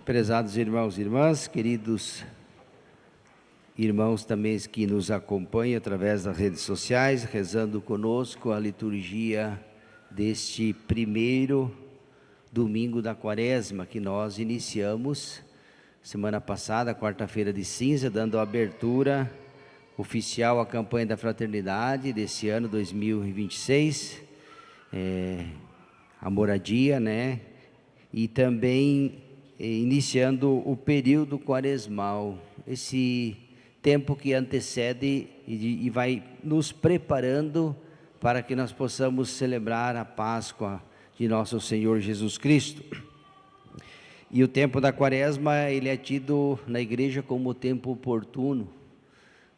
Prezados irmãos e irmãs, queridos irmãos também que nos acompanham através das redes sociais, rezando conosco a liturgia deste primeiro domingo da Quaresma que nós iniciamos semana passada, quarta-feira de cinza, dando abertura oficial à campanha da fraternidade desse ano 2026, a moradia, né? E também iniciando o período quaresmal, esse tempo que antecede e vai nos preparando para que nós possamos celebrar a Páscoa de nosso Senhor Jesus Cristo. E o tempo da Quaresma, ele é tido na igreja como o tempo oportuno,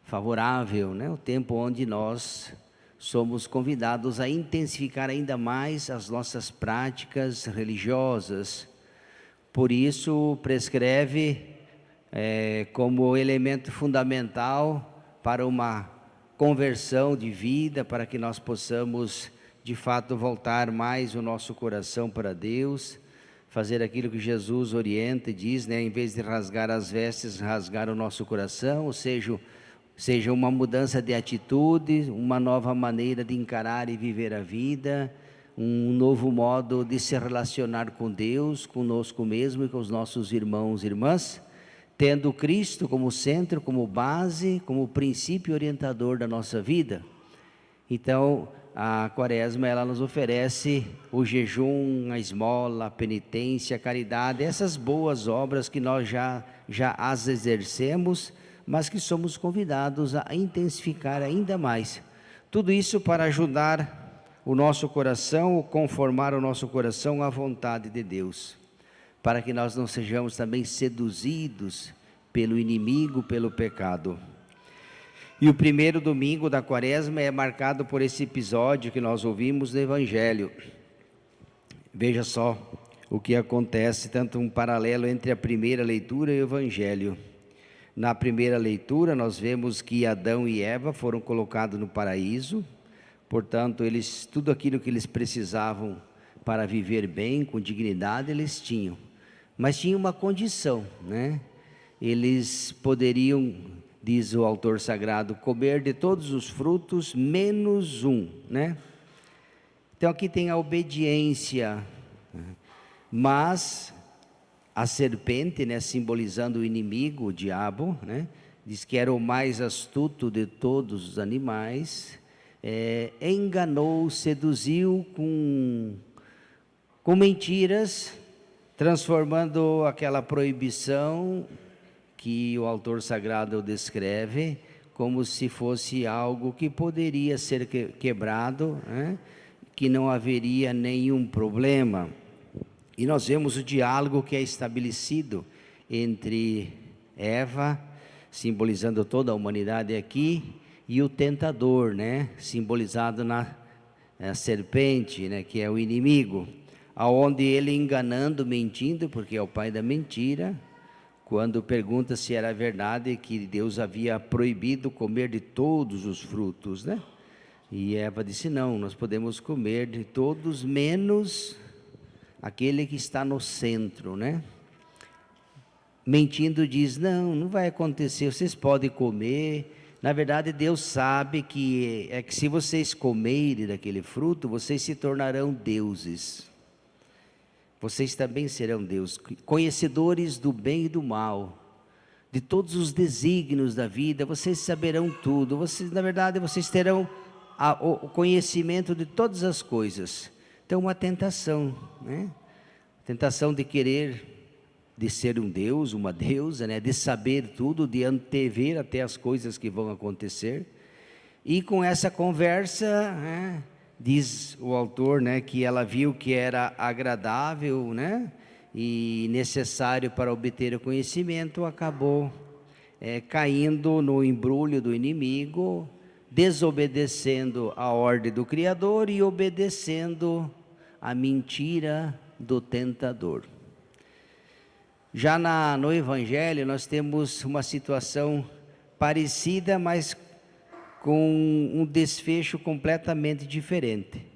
favorável, né? O tempo onde nós somos convidados a intensificar ainda mais as nossas práticas religiosas. Por isso, prescreve como elemento fundamental para uma conversão de vida, para que nós possamos, de fato, voltar mais o nosso coração para Deus, fazer aquilo que Jesus orienta e diz, né? Em vez de rasgar as vestes, rasgar o nosso coração, ou seja uma mudança de atitude, uma nova maneira de encarar e viver a vida, um novo modo de se relacionar com Deus, conosco mesmo e com os nossos irmãos e irmãs, tendo Cristo como centro, como base, como princípio orientador da nossa vida. Então, a Quaresma, ela nos oferece o jejum, a esmola, a penitência, a caridade, essas boas obras que nós já as exercemos, mas que somos convidados a intensificar ainda mais. Tudo isso para ajudar o nosso coração, conformar o nosso coração à vontade de Deus, para que nós não sejamos também seduzidos pelo inimigo, pelo pecado. E o primeiro domingo da Quaresma é marcado por esse episódio que nós ouvimos no Evangelho. Veja só o que acontece, tanto um paralelo entre a primeira leitura e o Evangelho. Na primeira leitura nós vemos que Adão e Eva foram colocados no paraíso, portanto tudo aquilo que eles precisavam para viver bem, com dignidade, eles tinham. Mas tinha uma condição, né? Eles poderiam, diz o autor sagrado, comer de todos os frutos, menos um, né? Então aqui tem a obediência, mas a serpente, né, simbolizando o inimigo, o diabo, né, diz que era o mais astuto de todos os animais, enganou, seduziu com mentiras, transformando aquela proibição que o autor sagrado descreve como se fosse algo que poderia ser quebrado, né? Que não haveria nenhum problema. E nós vemos o diálogo que é estabelecido entre Eva, simbolizando toda a humanidade aqui, e o tentador, né? Simbolizado na serpente, né? Que é o inimigo, aonde ele enganando, mentindo, porque é o pai da mentira, quando pergunta se era verdade que Deus havia proibido comer de todos os frutos, né? E Eva disse, não, nós podemos comer de todos, menos aquele que está no centro, né? Mentindo diz, não vai acontecer, vocês podem comer. Na verdade, Deus sabe que se vocês comerem daquele fruto, vocês se tornarão deuses. Vocês também serão deuses, conhecedores do bem e do mal, de todos os desígnios da vida, vocês saberão tudo. Na verdade, vocês terão o conhecimento de todas as coisas. Então, uma tentação, né? Tentação de de ser um Deus, uma deusa, né? De saber tudo, de antever até as coisas que vão acontecer. E com essa conversa, né, diz o autor, né, que ela viu que era agradável, né, e necessário para obter o conhecimento, acabou caindo no embrulho do inimigo, desobedecendo a ordem do Criador e obedecendo a mentira do tentador. Já no Evangelho nós temos uma situação parecida, mas com um desfecho completamente diferente.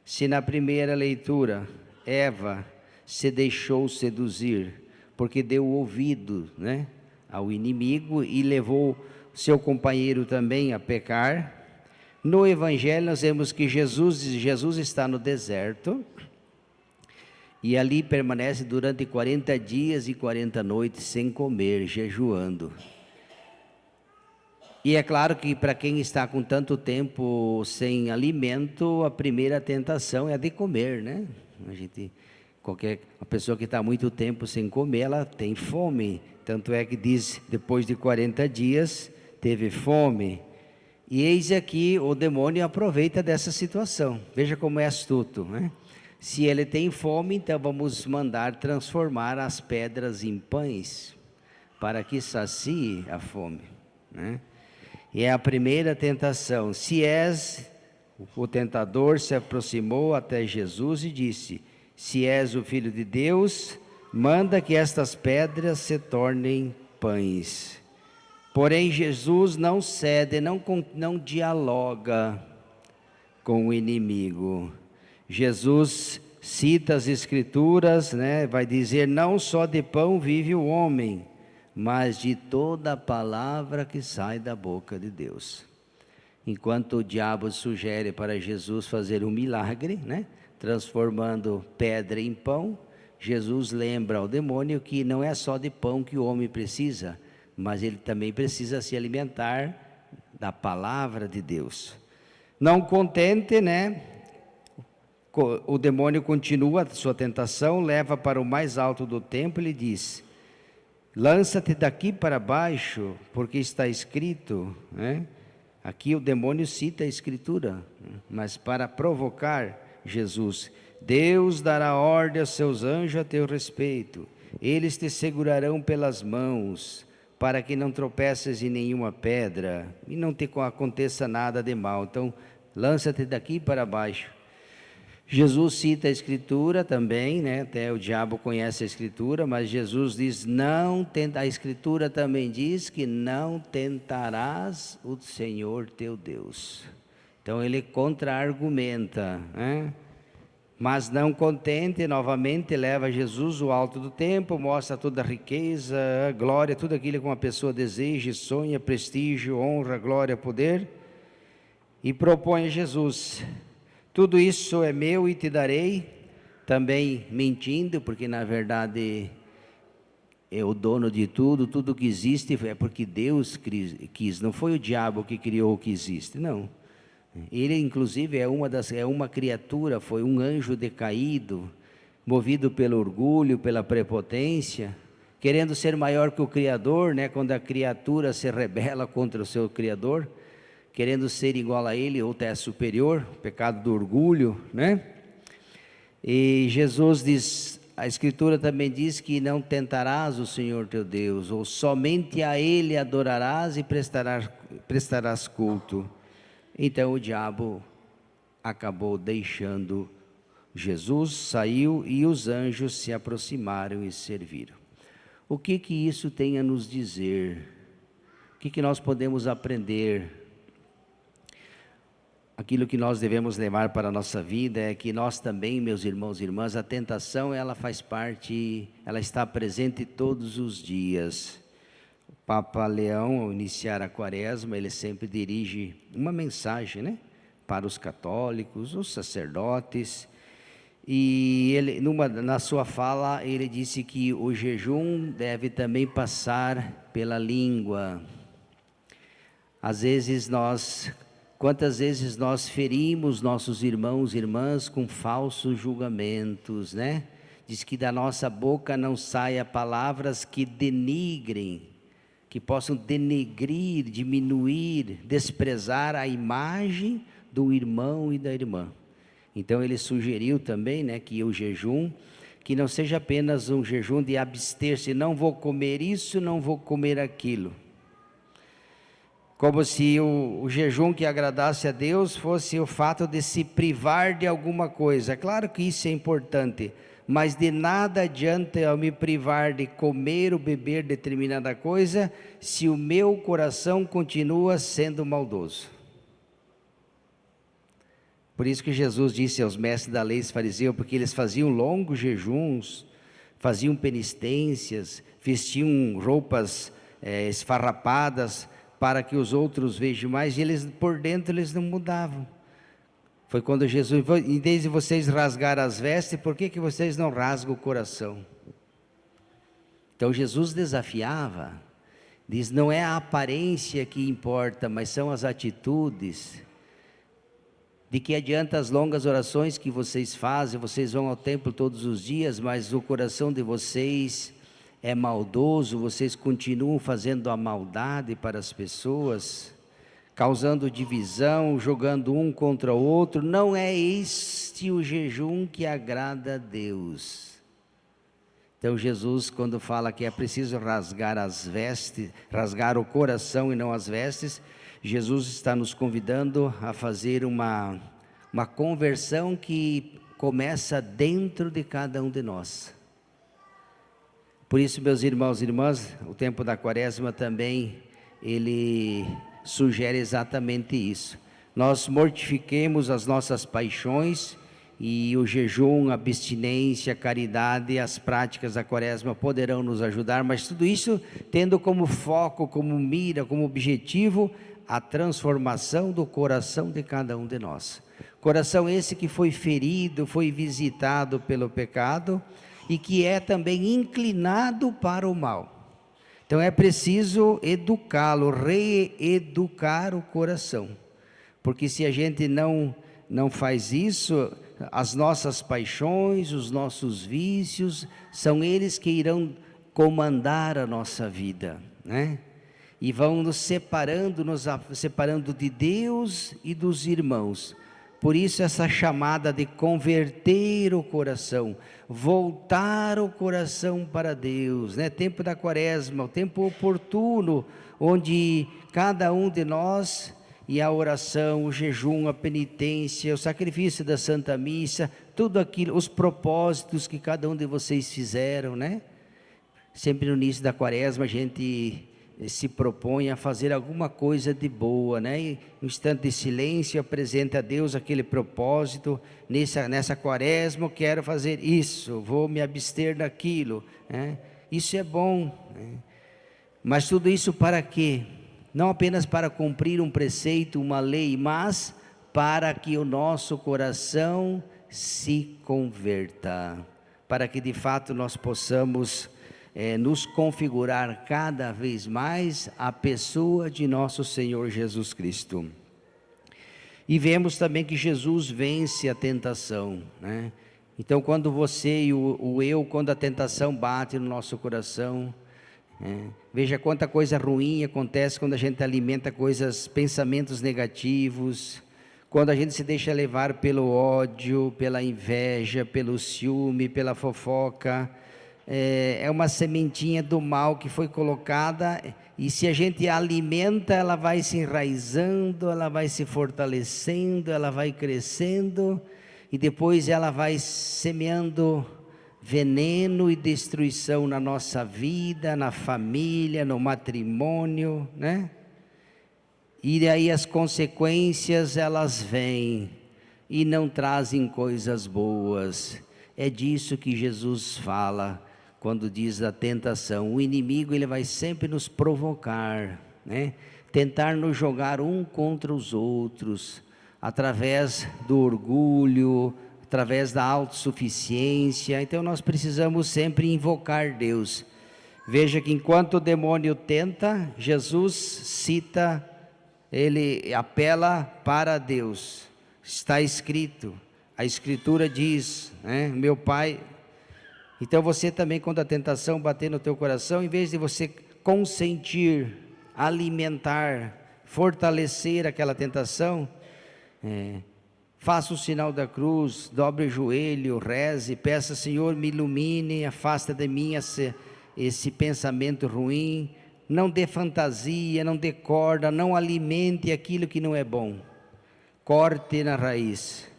Se na primeira leitura Eva se deixou seduzir porque deu ouvido, né, ao inimigo e levou seu companheiro também a pecar. No Evangelho nós vemos que Jesus está no deserto e ali permanece durante 40 dias e 40 noites sem comer, jejuando. E é claro que para quem está com tanto tempo sem alimento, a primeira tentação é a de comer, né? A pessoa que está muito tempo sem comer, ela tem fome. Tanto é que diz, depois de 40 dias, teve fome. E eis aqui, o demônio aproveita dessa situação. Veja como é astuto, né? Se ele tem fome, então vamos mandar transformar as pedras em pães, para que sacie a fome, né? E é a primeira tentação. O tentador se aproximou até Jesus e disse: se és o Filho de Deus, manda que estas pedras se tornem pães. Porém Jesus não cede, não dialoga com o inimigo. Jesus cita as Escrituras, né? Vai dizer: não só de pão vive o homem, mas de toda a palavra que sai da boca de Deus. Enquanto o diabo sugere para Jesus fazer um milagre, né, transformando pedra em pão, Jesus lembra ao demônio que não é só de pão que o homem precisa, mas ele também precisa se alimentar da palavra de Deus. Não contente, né, o demônio continua a sua tentação, leva para o mais alto do templo e lhe diz: lança-te daqui para baixo, porque está escrito, né? Aqui o demônio cita a Escritura, mas para provocar Jesus: Deus dará ordem aos seus anjos a teu respeito, eles te segurarão pelas mãos, para que não tropeces em nenhuma pedra, e não te aconteça nada de mal. Então, lança-te daqui para baixo. Jesus cita a Escritura também, né? Até o diabo conhece a Escritura, mas Jesus diz: não tenta. A Escritura também diz que não tentarás o Senhor teu Deus. Então ele contra-argumenta, né? Mas não contente, novamente leva Jesus ao alto do templo, mostra toda a riqueza, a glória, tudo aquilo que uma pessoa deseja, sonha: prestígio, honra, glória, poder, e propõe a Jesus: tudo isso é meu e te darei, também mentindo, porque na verdade é o dono de tudo, tudo que existe é porque Deus quis, não foi o diabo que criou o que existe, não. Ele inclusive é uma criatura, foi um anjo decaído, movido pelo orgulho, pela prepotência, querendo ser maior que o Criador, né? Quando a criatura se rebela contra o seu Criador, querendo ser igual a ele ou até superior, pecado do orgulho, né? E Jesus diz, a Escritura também diz que não tentarás o Senhor teu Deus, ou somente a Ele adorarás e prestarás culto. Então o diabo acabou deixando Jesus, saiu e os anjos se aproximaram e serviram. O que isso tem a nos dizer? O que nós podemos aprender? Aquilo que nós devemos levar para a nossa vida é que nós também, meus irmãos e irmãs, a tentação ela faz parte, ela está presente todos os dias. O Papa Leão, ao iniciar a quaresma, ele sempre dirige uma mensagem, né, para os católicos, os sacerdotes, e ele, na sua fala, ele disse que o jejum deve também passar pela língua. Às vezes quantas vezes nós ferimos nossos irmãos e irmãs com falsos julgamentos, né? Diz que da nossa boca não saia palavras que denigrem, que possam denegrir, diminuir, desprezar a imagem do irmão e da irmã. Então ele sugeriu também, né, que o jejum, que não seja apenas um jejum de abster-se, não vou comer isso, não vou comer aquilo. Como se o jejum que agradasse a Deus fosse o fato de se privar de alguma coisa. É claro que isso é importante, mas de nada adianta eu me privar de comer ou beber determinada coisa, se o meu coração continua sendo maldoso. Por isso que Jesus disse aos mestres da lei e fariseus, porque eles faziam longos jejuns, faziam penitências, vestiam roupas esfarrapadas para que os outros vejam mais, e eles por dentro eles não mudavam. Foi quando Jesus, em vez de vocês rasgar as vestes, por que vocês não rasgam o coração? Então Jesus desafiava, diz, não é a aparência que importa, mas são as atitudes. De que adianta as longas orações que vocês fazem, vocês vão ao templo todos os dias, mas o coração de vocês é maldoso, vocês continuam fazendo a maldade para as pessoas, causando divisão, jogando um contra o outro. Não é este o jejum que agrada a Deus. Então Jesus, quando fala que é preciso rasgar as vestes, rasgar o coração e não as vestes, Jesus está nos convidando a fazer uma conversão que começa dentro de cada um de nós. Por isso, meus irmãos e irmãs, o tempo da quaresma também, ele sugere exatamente isso. Nós mortifiquemos as nossas paixões, e o jejum, a abstinência, a caridade, as práticas da quaresma poderão nos ajudar, mas tudo isso tendo como foco, como mira, como objetivo, a transformação do coração de cada um de nós. Coração esse que foi ferido, foi visitado pelo pecado e que é também inclinado para o mal. Então é preciso educá-lo, reeducar o coração, porque se a gente não faz isso, as nossas paixões, os nossos vícios, são eles que irão comandar a nossa vida, né? E vão nos separando de Deus e dos irmãos. Por isso essa chamada de converter o coração, voltar o coração para Deus, né? Tempo da quaresma, o tempo oportuno, onde cada um de nós, e a oração, o jejum, a penitência, o sacrifício da Santa Missa, tudo aquilo, os propósitos que cada um de vocês fizeram, né? Sempre no início da quaresma a gente se propõe a fazer alguma coisa de boa, né? E um instante de silêncio, apresenta a Deus aquele propósito. Nessa quaresma eu quero fazer isso, vou me abster daquilo, né? Isso é bom, né? Mas tudo isso para quê? Não apenas para cumprir um preceito, uma lei, mas para que o nosso coração se converta, para que de fato nós possamos nos configurar cada vez mais a pessoa de nosso Senhor Jesus Cristo. E vemos também que Jesus vence a tentação, né? Então quando você e o eu, quando a tentação bate no nosso coração, veja quanta coisa ruim acontece quando a gente alimenta pensamentos negativos, quando a gente se deixa levar pelo ódio, pela inveja, pelo ciúme, pela fofoca. É uma sementinha do mal que foi colocada, e se a gente alimenta, ela vai se enraizando, ela vai se fortalecendo, ela vai crescendo, e depois ela vai semeando veneno e destruição na nossa vida, na família, no matrimônio, né? E aí as consequências elas vêm e não trazem coisas boas. É disso que Jesus fala quando diz da tentação. O inimigo ele vai sempre nos provocar, né? Tentar nos jogar um contra os outros, através do orgulho, através da autossuficiência. Então nós precisamos sempre invocar Deus. Veja que enquanto o demônio tenta, Jesus cita, ele apela para Deus. Está escrito, a Escritura diz, né? Meu Pai. Então você também, quando a tentação bater no teu coração, em vez de você consentir, alimentar, fortalecer aquela tentação, faça o sinal da cruz, dobre o joelho, reze, peça, Senhor, me ilumine, afasta de mim esse pensamento ruim, não dê fantasia, não dê corda, não alimente aquilo que não é bom, corte na raiz.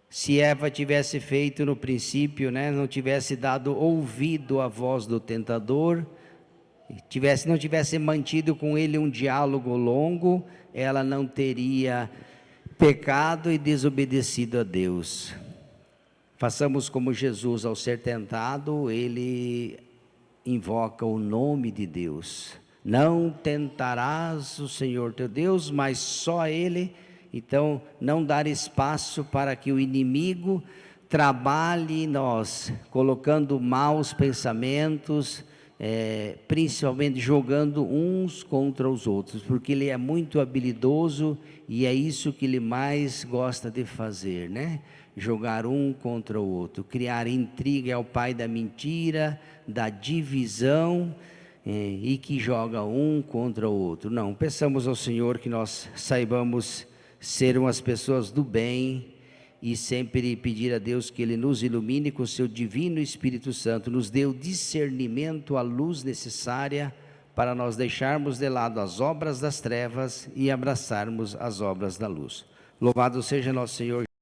Se Eva tivesse feito no princípio, né, não tivesse dado ouvido à voz do tentador, não tivesse mantido com ele um diálogo longo, ela não teria pecado e desobedecido a Deus. Façamos como Jesus, ao ser tentado, ele invoca o nome de Deus. Não tentarás o Senhor teu Deus, mas só Ele. Então, não dar espaço para que o inimigo trabalhe em nós, colocando maus pensamentos, principalmente jogando uns contra os outros, porque ele é muito habilidoso e é isso que ele mais gosta de fazer, né? Jogar um contra o outro, criar intriga, é o pai da mentira, da divisão, e que joga um contra o outro. Não, peçamos ao Senhor que nós saibamos ser umas pessoas do bem, e sempre pedir a Deus que Ele nos ilumine com seu divino Espírito Santo, nos dê o discernimento, a luz necessária para nós deixarmos de lado as obras das trevas e abraçarmos as obras da luz. Louvado seja nosso Senhor